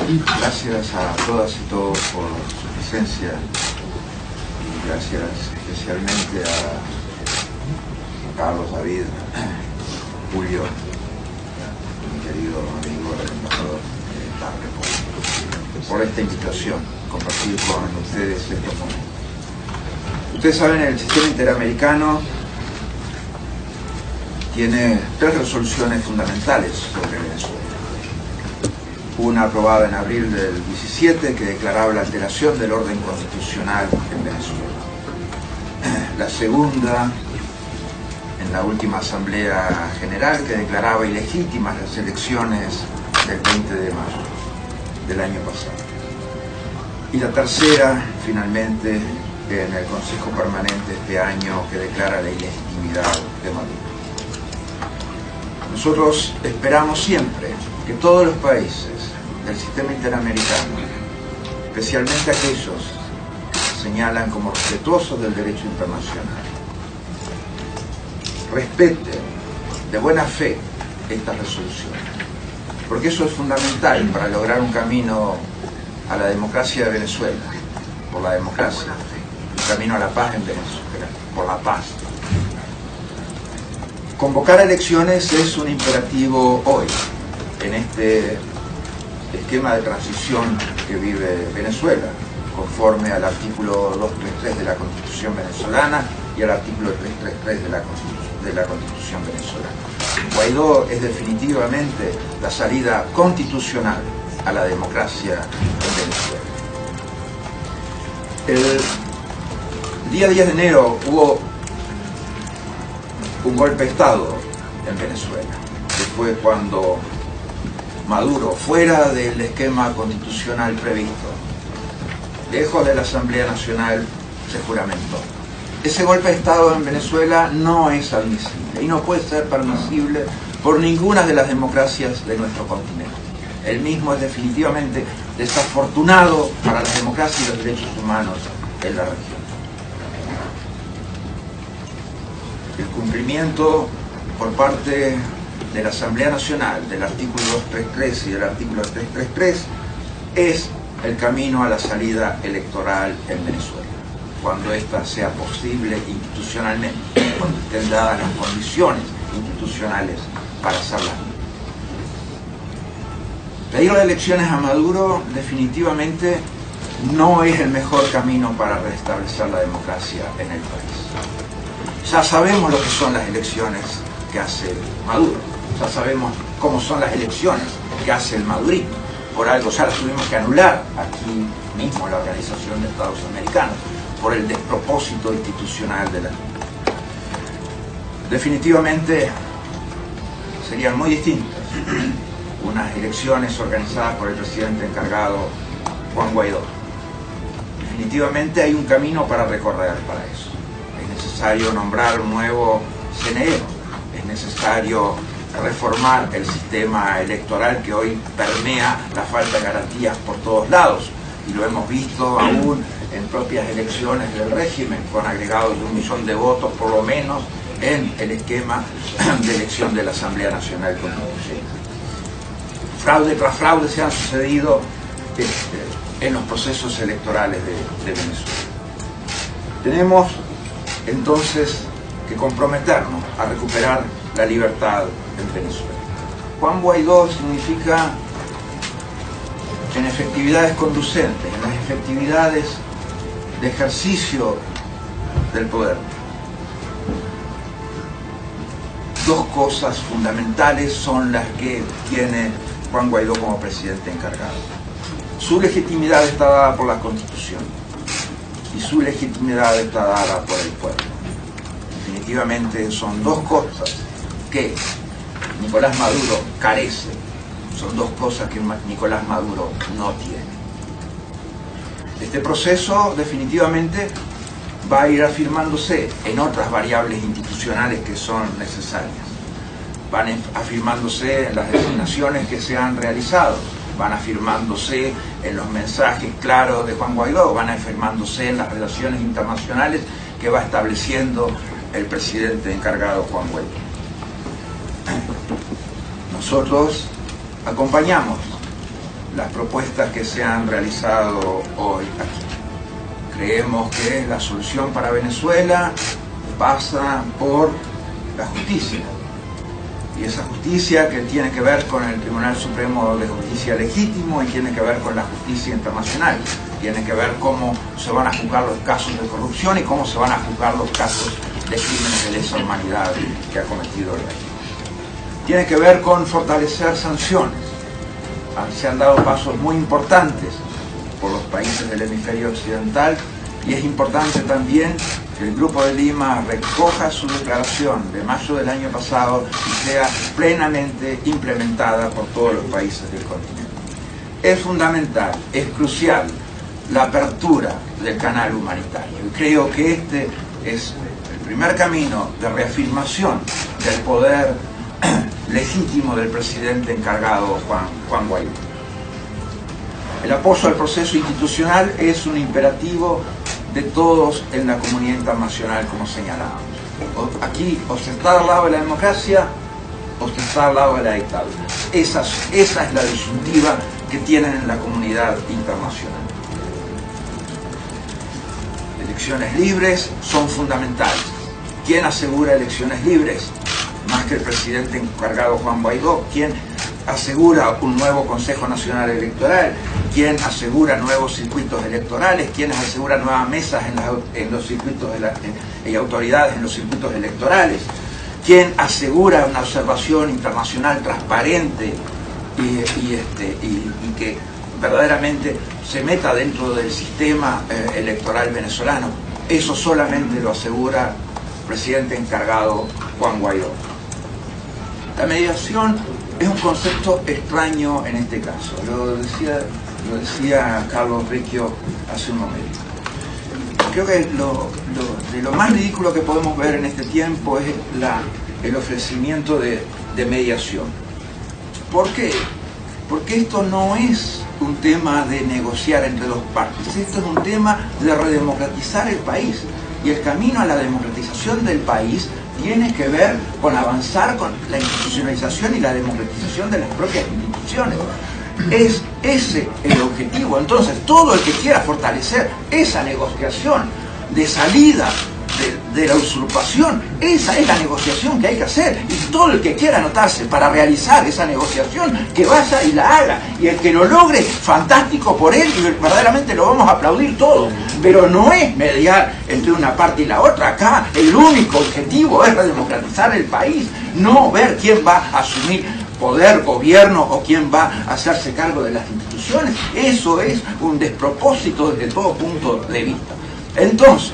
Gracias a todas y todos por su presencia y gracias especialmente a Carlos, David, Julio, mi querido amigo el embajador Tarre, por esta invitación, compartir con ustedes estos momentos. Ustedes saben, el sistema interamericano tiene 3 resoluciones fundamentales sobre Venezuela. Una aprobada en abril del 17 que declaraba la alteración del orden constitucional en Venezuela. La segunda en la última Asamblea General que declaraba ilegítimas las elecciones del 20 de mayo del año pasado. Y la tercera, finalmente, en el Consejo Permanente este año que declara la ilegitimidad de Maduro. Nosotros esperamos siempre que todos los países del sistema interamericano, especialmente aquellos que se señalan como respetuosos del derecho internacional, respeten de buena fe estas resoluciones, porque eso es fundamental para lograr un camino a la democracia de Venezuela, por la democracia, un camino a la paz en Venezuela, por la paz. Convocar elecciones es un imperativo hoy, en este esquema de transición que vive Venezuela, conforme al artículo 233 de la Constitución venezolana y al artículo 333 de la Constitución venezolana. Guaidó es definitivamente la salida constitucional a la democracia en Venezuela. El día 10 de enero hubo un golpe de Estado en Venezuela, que fue cuando Maduro, fuera del esquema constitucional previsto, lejos de la Asamblea Nacional, se juramentó. Ese golpe de Estado en Venezuela no es admisible y no puede ser permisible por ninguna de las democracias de nuestro continente. El mismo es definitivamente desafortunado para la democracia y los derechos humanos en la región. El cumplimiento por parte de la Asamblea Nacional del artículo 233 y del artículo 333 es el camino a la salida electoral en Venezuela, cuando ésta sea posible institucionalmente, cuando estén dadas las condiciones institucionales para hacerla. Pedir las elecciones a Maduro definitivamente no es el mejor camino para restablecer la democracia en el país. Ya sabemos lo que son las elecciones que hace Maduro, ya sabemos cómo son las elecciones que hace el madurismo. Por algo ya las tuvimos que anular aquí mismo en la Organización de Estados Americanos, por el despropósito institucional de la... Definitivamente serían muy distintas unas elecciones organizadas por el presidente encargado Juan Guaidó. Definitivamente hay un camino para recorrer para eso. Es necesario nombrar un nuevo CNE, es necesario reformar el sistema electoral que hoy permea la falta de garantías por todos lados, y lo hemos visto aún en propias elecciones del régimen, con agregados de 1 millón de votos por lo menos en el esquema de elección de la Asamblea Nacional Constituyente. Fraude tras fraude se han sucedido en los procesos electorales de Venezuela. Tenemos entonces que comprometernos a recuperar la libertad en Venezuela. Juan Guaidó significa en efectividades conducentes, en las efectividades de ejercicio del poder. 2 cosas fundamentales son las que tiene Juan Guaidó como presidente encargado. Su legitimidad está dada por la Constitución y su legitimidad está dada por el pueblo. Definitivamente son 2 cosas que Nicolás Maduro carece, son 2 cosas que Nicolás Maduro no tiene. Este proceso definitivamente va a ir afirmándose en otras variables institucionales que son necesarias. Van afirmándose en las designaciones que se han realizado, van afirmándose en los mensajes claros de Juan Guaidó, van afirmándose en las relaciones internacionales que va estableciendo el presidente encargado Juan Guaidó. Nosotros acompañamos las propuestas que se han realizado hoy aquí. Creemos que la solución para Venezuela pasa por la justicia. Y esa justicia que tiene que ver con el Tribunal Supremo de Justicia legítimo y tiene que ver con la justicia internacional. Tiene que ver cómo se van a juzgar los casos de corrupción y cómo se van a juzgar los casos de crímenes de lesa humanidad que ha cometido el régimen. Tiene que ver con fortalecer sanciones. Se han dado pasos muy importantes por los países del hemisferio occidental y es importante también que el Grupo de Lima recoja su declaración de mayo del año pasado y sea plenamente implementada por todos los países del continente. Es fundamental, es crucial la apertura del canal humanitario y creo que este es el primer camino de reafirmación del poder legítimo del presidente encargado Juan Guaidó. El apoyo al proceso institucional es un imperativo de todos en la comunidad internacional, como señalábamos. Aquí o se está al lado de la democracia o se está al lado de la dictadura. Esa es la disyuntiva que tienen en la comunidad internacional. Elecciones libres son fundamentales. ¿Quién asegura elecciones libres? Más que el presidente encargado Juan Guaidó. ¿Quién asegura un nuevo Consejo Nacional Electoral? ¿Quién asegura nuevos circuitos electorales? ¿Quién asegura nuevas mesas en los circuitos y autoridades en los circuitos electorales? ¿Quién asegura una observación internacional transparente y que verdaderamente se meta dentro del sistema electoral venezolano? Eso solamente lo asegura el presidente encargado Juan Guaidó. La mediación es un concepto extraño en este caso. Lo decía Carlos Riccio hace un momento. Creo que de lo más ridículo que podemos ver en este tiempo es el ofrecimiento de mediación. ¿Por qué? Porque esto no es un tema de negociar entre dos partes, esto es un tema de redemocratizar el país. Y el camino a la democratización del país tiene que ver con avanzar con la institucionalización y la democratización de las propias instituciones. Es ese el objetivo. Entonces, todo el que quiera fortalecer esa negociación de salida de la usurpación, esa es la negociación que hay que hacer. Y todo el que quiera anotarse para realizar esa negociación, que vaya y la haga. Y el que lo logre, fantástico por él, y verdaderamente lo vamos a aplaudir todos. Pero no es mediar entre una parte y la otra. Acá el único objetivo es redemocratizar el país, no ver quién va a asumir poder, gobierno o quién va a hacerse cargo de las instituciones. Eso es un despropósito desde todo punto de vista. Entonces,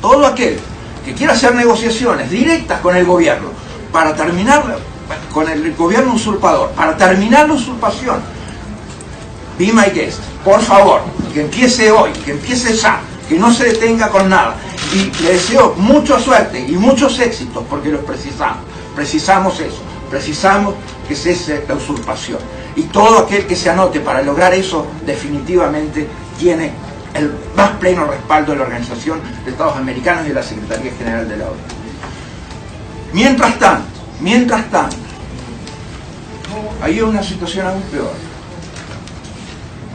todo aquel que quiera hacer negociaciones directas con el gobierno para terminar con el gobierno usurpador, para terminar la usurpación, be my guest, por favor, que empiece hoy, que empiece ya, que no se detenga con nada. Y le deseo mucha suerte y muchos éxitos porque los precisamos. Precisamos eso, precisamos que cese la usurpación. Y todo aquel que se anote para lograr eso definitivamente tiene el más pleno respaldo de la Organización de Estados Americanos y de la Secretaría General de la ONU. Mientras tanto, hay una situación aún peor,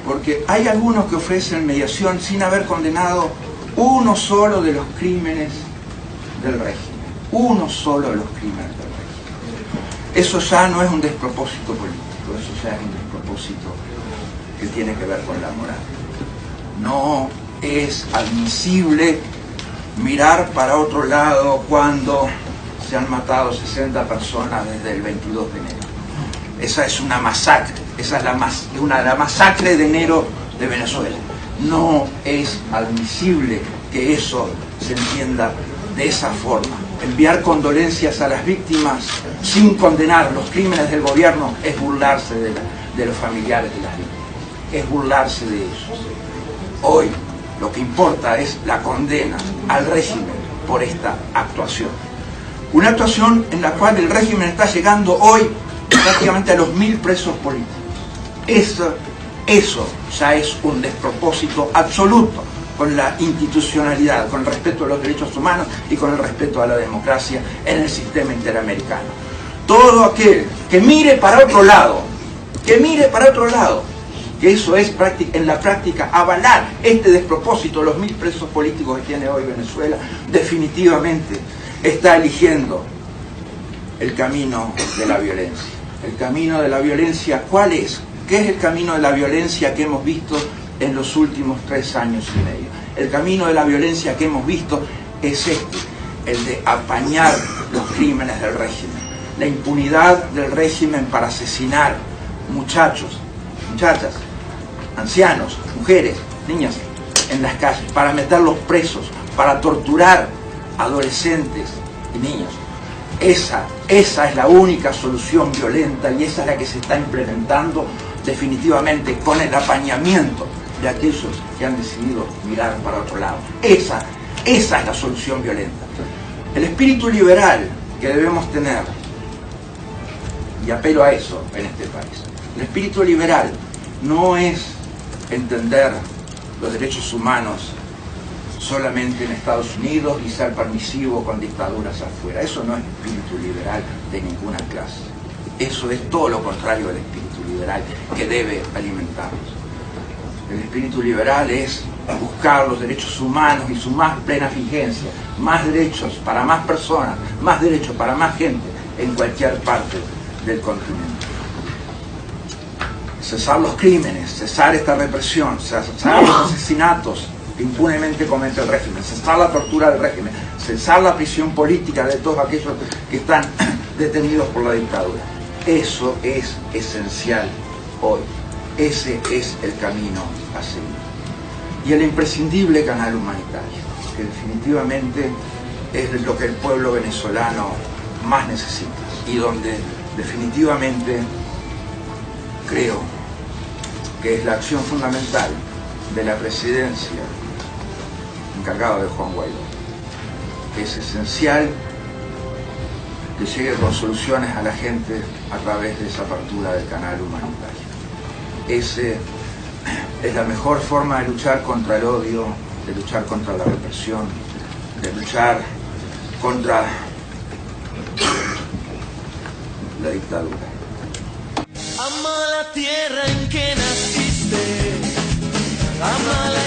porque hay algunos que ofrecen mediación sin haber condenado uno solo de los crímenes del régimen, uno solo de los crímenes del régimen. Eso ya no es un despropósito político, eso ya es un despropósito que tiene que ver con la moral. No es admisible mirar para otro lado cuando se han matado 60 personas desde el 22 de enero. Esa es una masacre, esa es la masacre de enero de Venezuela. No es admisible que eso se entienda de esa forma. Enviar condolencias a las víctimas sin condenar los crímenes del gobierno es burlarse de los familiares de las víctimas, es burlarse de ellos. Hoy lo que importa es la condena al régimen por esta actuación. Una actuación en la cual el régimen está llegando hoy prácticamente a los 1000 presos políticos. Eso ya es un despropósito absoluto con la institucionalidad, con el respeto a los derechos humanos y con el respeto a la democracia en el sistema interamericano. Todo aquel que mire para otro lado que mire para otro lado, que eso es en la práctica avalar este despropósito. Los 1000 presos políticos que tiene hoy Venezuela definitivamente está eligiendo el camino de la violencia. El camino de la violencia, ¿cuál es? ¿Qué es el camino de la violencia que hemos visto en los últimos 3 años y medio? El camino de la violencia que hemos visto es el de apañar los crímenes del régimen, la impunidad del régimen para asesinar muchachos, muchachas, ancianos, mujeres, niñas en las calles, para meterlos presos, para torturar adolescentes y niños. Esa es la única solución violenta, y esa es la que se está implementando definitivamente con el apañamiento de aquellos que han decidido mirar para otro lado. Esa es la solución violenta. El espíritu liberal que debemos tener, y apelo a eso en este país, el espíritu liberal no es entender los derechos humanos solamente en Estados Unidos y ser permisivo con dictaduras afuera. Eso no es espíritu liberal de ninguna clase. Eso es todo lo contrario del espíritu liberal que debe alimentarnos. El espíritu liberal es buscar los derechos humanos y su más plena vigencia, más derechos para más personas, más derechos para más gente en cualquier parte del continente. Cesar los crímenes, cesar esta represión, cesar los asesinatos que impunemente comete el régimen, cesar la tortura del régimen, cesar la prisión política de todos aquellos que están detenidos por la dictadura. Eso es esencial hoy. Ese es el camino a seguir. Y el imprescindible canal humanitario, que definitivamente es lo que el pueblo venezolano más necesita, y donde definitivamente creo que es la acción fundamental de la presidencia encargada de Juan Guaidó. Es esencial que llegue con soluciones a la gente a través de esa apertura del canal humanitario. Esa es la mejor forma de luchar contra el odio, de luchar contra la represión, de luchar contra la dictadura. Ama la tierra en que naciste, amala